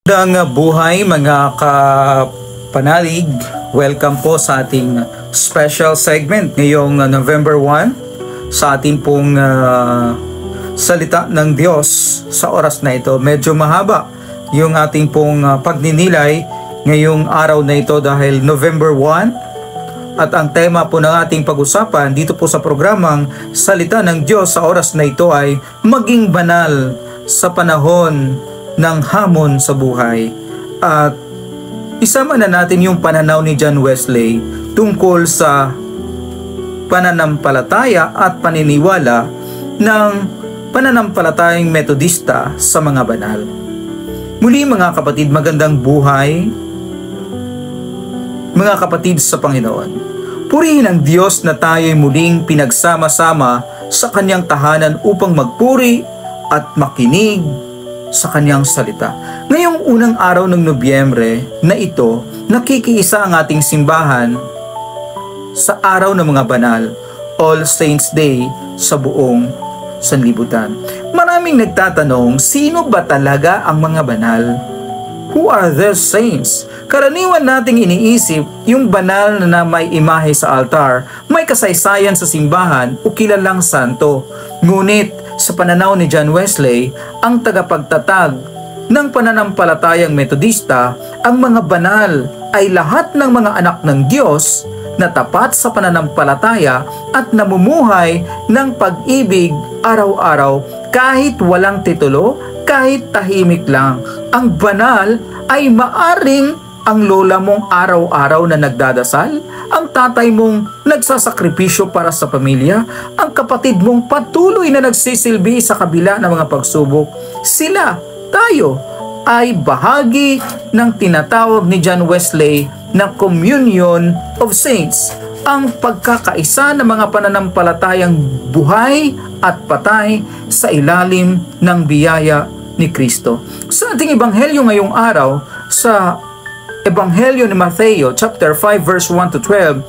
Magandang buhay mga kapanalig. Welcome po sa ating special segment ngayong November 1 sa ating pong salita ng Diyos sa oras na ito. Medyo mahaba yung ating pong pagninilay ngayong araw na ito dahil November 1 at ang tema po ng ating pag-usapan dito po sa programang Salita ng Diyos sa oras na ito ay maging banal sa panahon ng hamon sa buhay. At isama na natin yung pananaw ni John Wesley tungkol sa pananampalataya at paniniwala ng pananampalatayang Metodista sa mga banal. Muli mga kapatid, magandang buhay mga kapatid sa Panginoon. Purihin ang Diyos na tayo'y muling pinagsama-sama sa kanyang tahanan upang magpuri at makinig sa kanyang salita. Ngayong unang araw ng Nobyembre na ito, nakikiisa ang ating simbahan sa araw ng mga banal, All Saints Day sa buong sanlibutan. Maraming nagtatanong, sino ba talaga ang mga banal? Who are the saints? Karaniwan nating iniisip yung banal na may imahe sa altar, may kasaysayan sa simbahan o kilalang santo. Ngunit sa pananaw ni John Wesley, ang tagapagtatag ng pananampalatayang Metodista, ang mga banal ay lahat ng mga anak ng Diyos na tapat sa pananampalataya at namumuhay ng pag-ibig araw-araw kahit walang titulo, kahit tahimik lang. Ang banal ay maaring ang lola mong araw-araw na nagdadasal, ang tatay mong nagsasakripisyo para sa pamilya, ang kapatid mong patuloy na nagsisilbi sa kabila ng mga pagsubok. Sila, tayo, ay bahagi ng tinatawag ni John Wesley na Communion of Saints, ang pagkakaisa ng mga pananampalatayang buhay at patay sa ilalim ng biyaya ni Kristo. Sa ating ebanghelyo ngayong araw, sa Ebanghelyo ni Mateo, chapter 5, verse 1 to 12,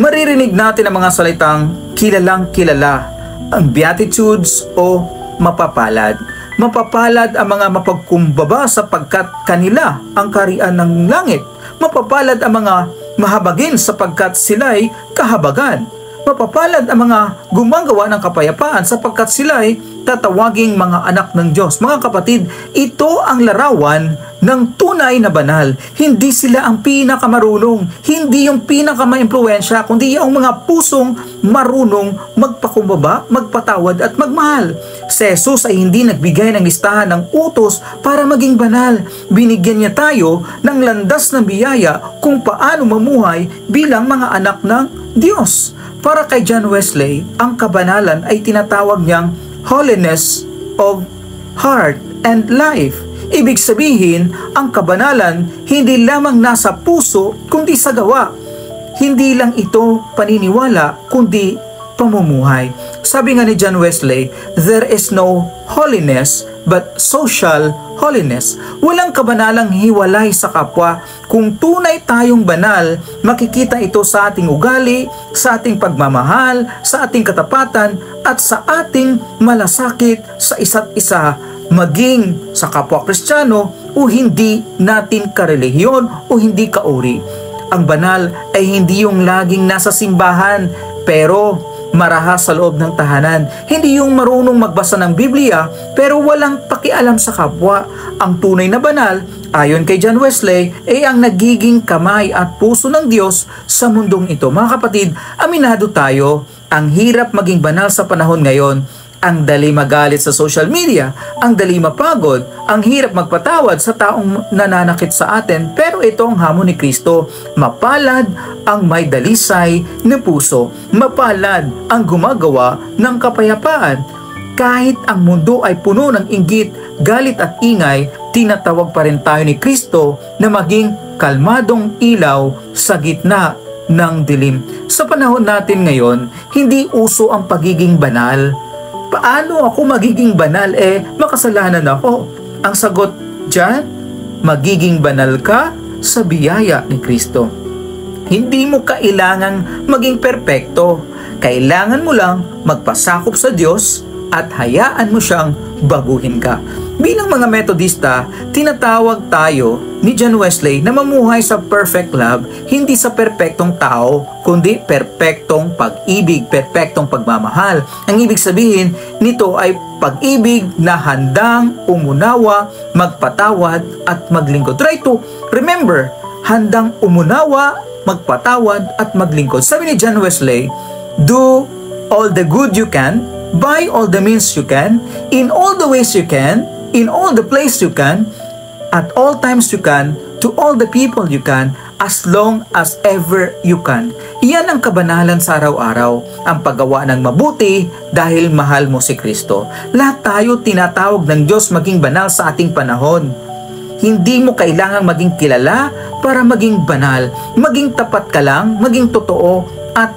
maririnig natin ang mga salitang kilalang kilala, ang Beatitudes o mapapalad. Mapapalad ang mga mapagkumbaba sapagkat kanila ang kaharian ng langit. Mapapalad ang mga mahabagin sapagkat sila'y kahabagan. Mapapalad ang mga gumagawa ng kapayapaan sapagkat sila'y tatawaging mga anak ng Diyos. Mga kapatid, ito ang larawan ng tunay na banal. Hindi sila ang pinakamarunong, hindi yung pinakamaimpluwensya, kundi yung mga pusong marunong magpakumbaba, magpatawad at magmahal. Si Jesus ay hindi nagbigay ng listahan ng utos para maging banal. Binigyan niya tayo ng landas ng biyaya kung paano mamuhay bilang mga anak ng Diyos. Para kay John Wesley, ang kabanalan ay tinatawag niyang holiness of heart and life. Ibig sabihin, ang kabanalan hindi lamang nasa puso kundi sa gawa. Hindi lang ito paniniwala kundi pamumuhay. Sabi nga ni John Wesley, there is no holiness but social holiness. Walang kabanalang hiwalay sa kapwa. Kung tunay tayong banal, makikita ito sa ating ugali, sa ating pagmamahal, sa ating katapatan, at sa ating malasakit sa isa't isa, maging sa kapwa Kristiyano o hindi natin karelihiyon o hindi kauri. Ang banal ay hindi yung laging nasa simbahan pero marahas sa loob ng tahanan. Hindi yung marunong magbasa ng Biblia pero walang pakialam sa kapwa. Ang tunay na banal, ayon kay John Wesley, ay ang nagiging kamay at puso ng Diyos sa mundong ito. Mga kapatid, aminado tayo, ang hirap maging banal sa panahon ngayon. Ang dali magalit sa social media, ang dali mapagod, ang hirap magpatawad sa taong nananakit sa atin, pero ito ang hamon ni Kristo. Mapalad ang may dalisay na puso, mapalad ang gumagawa ng kapayapaan. Kahit ang mundo ay puno ng inggit, galit at ingay, tinatawag pa rin tayo ni Kristo na maging kalmadong ilaw sa gitna ng dilim. Sa panahon natin ngayon, hindi uso ang pagiging banal. Paano ako magiging banal? Makasalanan ako. Ang sagot dyan, magiging banal ka sa biyaya ni Kristo. Hindi mo kailangang maging perpekto. Kailangan mo lang magpasakop sa Diyos at hayaan mo siyang baguhin ka. Bilang mga Metodista, tinatawag tayo ni John Wesley na mamuhay sa perfect love, hindi sa perpektong tao, kundi perpektong pag-ibig, perpektong pagmamahal. Ang ibig sabihin nito ay pag-ibig na handang umunawa, magpatawad at maglingkod. Try to remember, handang umunawa, magpatawad at maglingkod. Sabi ni John Wesley, do all the good you can, by all the means you can, in all the ways you can, in all the place you can, at all times you can, to all the people you can, as long as ever you can. Iyan ang kabanalan sa araw-araw, ang paggawa ng mabuti dahil mahal mo si Kristo. Lahat tayo tinatawag ng Diyos maging banal sa ating panahon. Hindi mo kailangang maging kilala para maging banal. Maging tapat ka lang, maging totoo at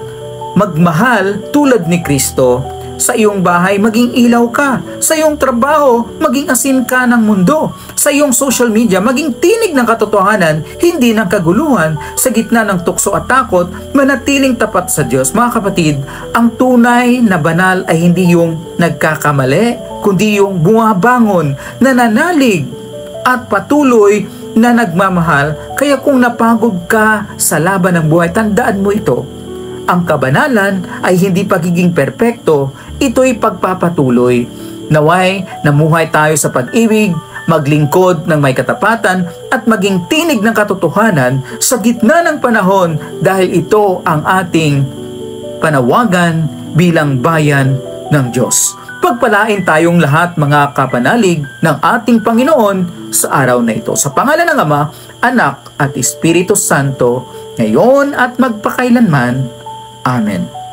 magmahal tulad ni Kristo. Sa iyong bahay, maging ilaw ka. Sa iyong trabaho, maging asin ka ng mundo. Sa iyong social media, maging tinig ng katotohanan, hindi ng kaguluhan. Sa gitna ng tukso at takot, manatiling tapat sa Diyos. Mga kapatid, ang tunay na banal ay hindi yung nagkakamali, kundi yung bumabangon, nananalig, at patuloy na nagmamahal. Kaya kung napagod ka sa laban ng buhay, tandaan mo ito. Ang kabanalan ay hindi pagiging perpekto, ito'y pagpapatuloy. Naway, namuhay tayo sa pag-ibig, maglingkod ng may katapatan at maging tinig ng katotohanan sa gitna ng panahon dahil ito ang ating panawagan bilang bayan ng Diyos. Pagpalain tayong lahat mga kapanalig ng ating Panginoon sa araw na ito. Sa pangalan ng Ama, Anak at Espiritu Santo, ngayon at magpakailanman. Amen.